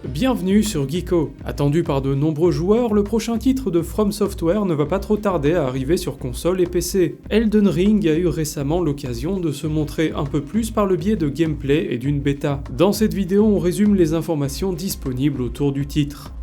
Bienvenue sur Geeko. Attendu par de nombreux joueurs, le prochain titre de From Software ne va pas trop tarder à arriver sur console et PC. Elden Ring a eu récemment l'occasion de se montrer un peu plus par le biais de gameplay et d'une bêta. Dans cette vidéo, on résume les informations disponibles autour du titre.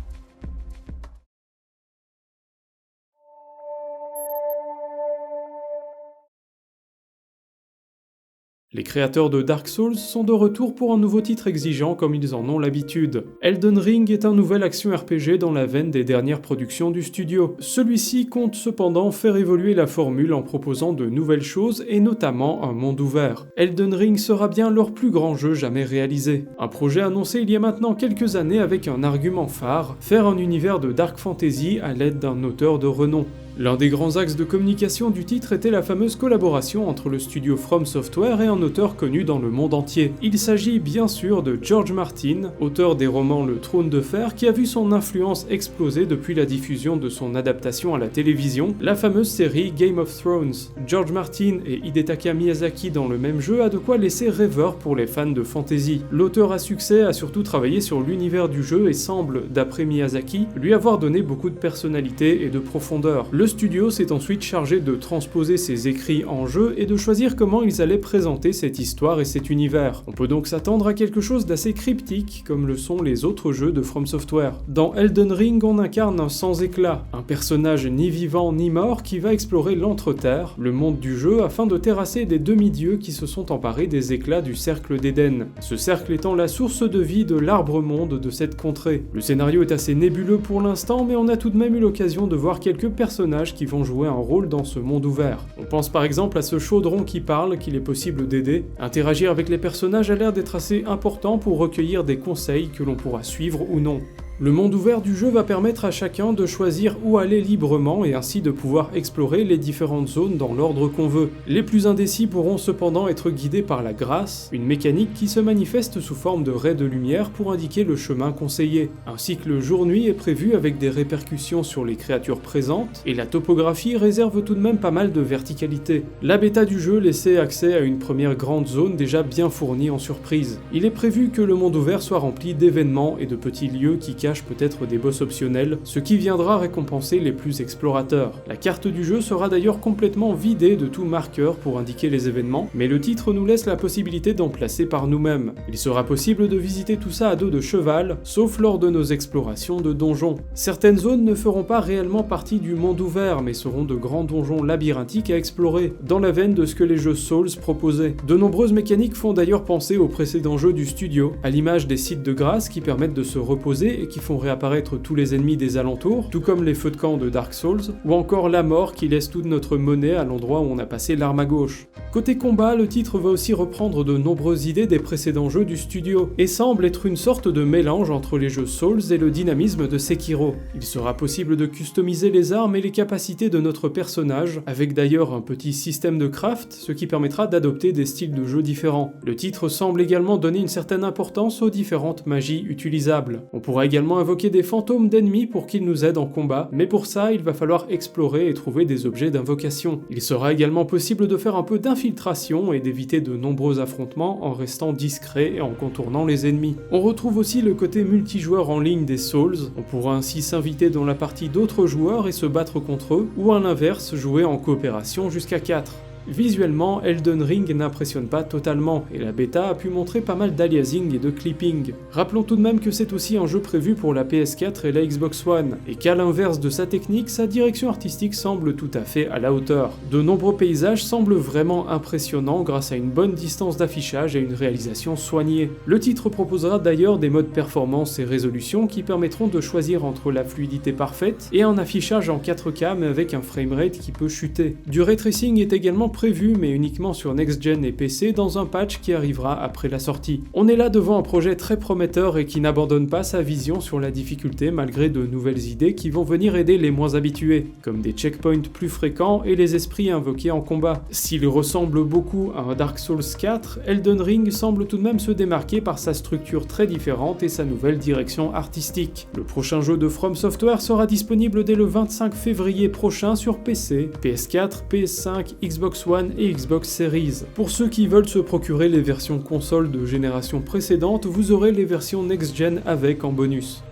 Les créateurs de Dark Souls sont de retour pour un nouveau titre exigeant comme ils en ont l'habitude. Elden Ring est un nouvel action RPG dans la veine des dernières productions du studio. Celui-ci compte cependant faire évoluer la formule en proposant de nouvelles choses et notamment un monde ouvert. Elden Ring sera bien leur plus grand jeu jamais réalisé. Un projet annoncé il y a maintenant quelques années avec un argument phare, faire un univers de dark fantasy à l'aide d'un auteur de renom. L'un des grands axes de communication du titre était la fameuse collaboration entre le studio From Software et un auteur connu dans le monde entier. Il s'agit bien sûr de George Martin, auteur des romans Le Trône de Fer, qui a vu son influence exploser depuis la diffusion de son adaptation à la télévision, la fameuse série Game of Thrones. George Martin et Hidetaka Miyazaki dans le même jeu a de quoi laisser rêveur pour les fans de fantasy. L'auteur à succès a surtout travaillé sur l'univers du jeu et semble, d'après Miyazaki, lui avoir donné beaucoup de personnalité et de profondeur. Le studio s'est ensuite chargé de transposer ses écrits en jeu et de choisir comment ils allaient présenter cette histoire et cet univers. On peut donc s'attendre à quelque chose d'assez cryptique, comme le sont les autres jeux de From Software. Dans Elden Ring, on incarne un sans-éclat, un personnage ni vivant ni mort qui va explorer l'Entre-Terre, le monde du jeu, afin de terrasser des demi-dieux qui se sont emparés des éclats du cercle d'Éden. Ce cercle étant la source de vie de l'arbre-monde de cette contrée. Le scénario est assez nébuleux pour l'instant, mais on a tout de même eu l'occasion de voir quelques personnages qui vont jouer un rôle dans ce monde ouvert. On pense par exemple à ce chaudron qui parle, qu'il est possible d'aider. Interagir avec les personnages a l'air d'être assez important pour recueillir des conseils que l'on pourra suivre ou non. Le monde ouvert du jeu va permettre à chacun de choisir où aller librement et ainsi de pouvoir explorer les différentes zones dans l'ordre qu'on veut. Les plus indécis pourront cependant être guidés par la grâce, une mécanique qui se manifeste sous forme de raies de lumière pour indiquer le chemin conseillé. Un cycle jour-nuit est prévu avec des répercussions sur les créatures présentes, et la topographie réserve tout de même pas mal de verticalité. La bêta du jeu laissait accès à une première grande zone déjà bien fournie en surprise. Il est prévu que le monde ouvert soit rempli d'événements et de petits lieux qui cachent peut-être des boss optionnels, ce qui viendra récompenser les plus explorateurs. La carte du jeu sera d'ailleurs complètement vidée de tout marqueur pour indiquer les événements, mais le titre nous laisse la possibilité d'en placer par nous-mêmes. Il sera possible de visiter tout ça à dos de cheval, sauf lors de nos explorations de donjons. Certaines zones ne feront pas réellement partie du monde ouvert, mais seront de grands donjons labyrinthiques à explorer, dans la veine de ce que les jeux Souls proposaient. De nombreuses mécaniques font d'ailleurs penser aux précédents jeux du studio, à l'image des sites de grâce qui permettent de se reposer et qui font réapparaître tous les ennemis des alentours, tout comme les feux de camp de Dark Souls, ou encore la mort qui laisse toute notre monnaie à l'endroit où on a passé l'arme à gauche. Côté combat, le titre va aussi reprendre de nombreuses idées des précédents jeux du studio, et semble être une sorte de mélange entre les jeux Souls et le dynamisme de Sekiro. Il sera possible de customiser les armes et les capacités de notre personnage, avec d'ailleurs un petit système de craft, ce qui permettra d'adopter des styles de jeu différents. Le titre semble également donner une certaine importance aux différentes magies utilisables. On pourra également invoquer des fantômes d'ennemis pour qu'ils nous aident en combat, mais pour ça, il va falloir explorer et trouver des objets d'invocation. Il sera également possible de faire un peu d'infiltration et d'éviter de nombreux affrontements en restant discret et en contournant les ennemis. On retrouve aussi le côté multijoueur en ligne des Souls, on pourra ainsi s'inviter dans la partie d'autres joueurs et se battre contre eux, ou à l'inverse, jouer en coopération jusqu'à 4. Visuellement, Elden Ring n'impressionne pas totalement, et la bêta a pu montrer pas mal d'aliasing et de clipping. Rappelons tout de même que c'est aussi un jeu prévu pour la PS4 et la Xbox One, et qu'à l'inverse de sa technique, sa direction artistique semble tout à fait à la hauteur. De nombreux paysages semblent vraiment impressionnants grâce à une bonne distance d'affichage et une réalisation soignée. Le titre proposera d'ailleurs des modes performance et résolution qui permettront de choisir entre la fluidité parfaite et un affichage en 4K mais avec un framerate qui peut chuter. Du ray tracing est également prévu mais uniquement sur Next-Gen et PC dans un patch qui arrivera après la sortie. On est là devant un projet très prometteur et qui n'abandonne pas sa vision sur la difficulté malgré de nouvelles idées qui vont venir aider les moins habitués, comme des checkpoints plus fréquents et les esprits invoqués en combat. S'il ressemble beaucoup à un Dark Souls 4, Elden Ring semble tout de même se démarquer par sa structure très différente et sa nouvelle direction artistique. Le prochain jeu de From Software sera disponible dès le 25 février prochain sur PC, PS4, PS5, Xbox Xbox One et Xbox Series. Pour ceux qui veulent se procurer les versions consoles de génération précédente, vous aurez les versions next-gen avec en bonus.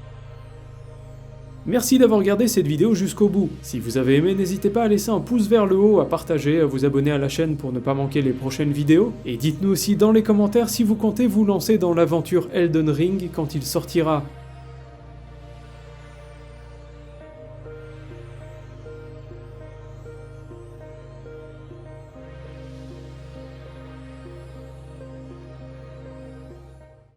Merci d'avoir regardé cette vidéo jusqu'au bout. Si vous avez aimé, n'hésitez pas à laisser un pouce vers le haut, à partager, à vous abonner à la chaîne pour ne pas manquer les prochaines vidéos. Et dites-nous aussi dans les commentaires si vous comptez vous lancer dans l'aventure Elden Ring quand il sortira.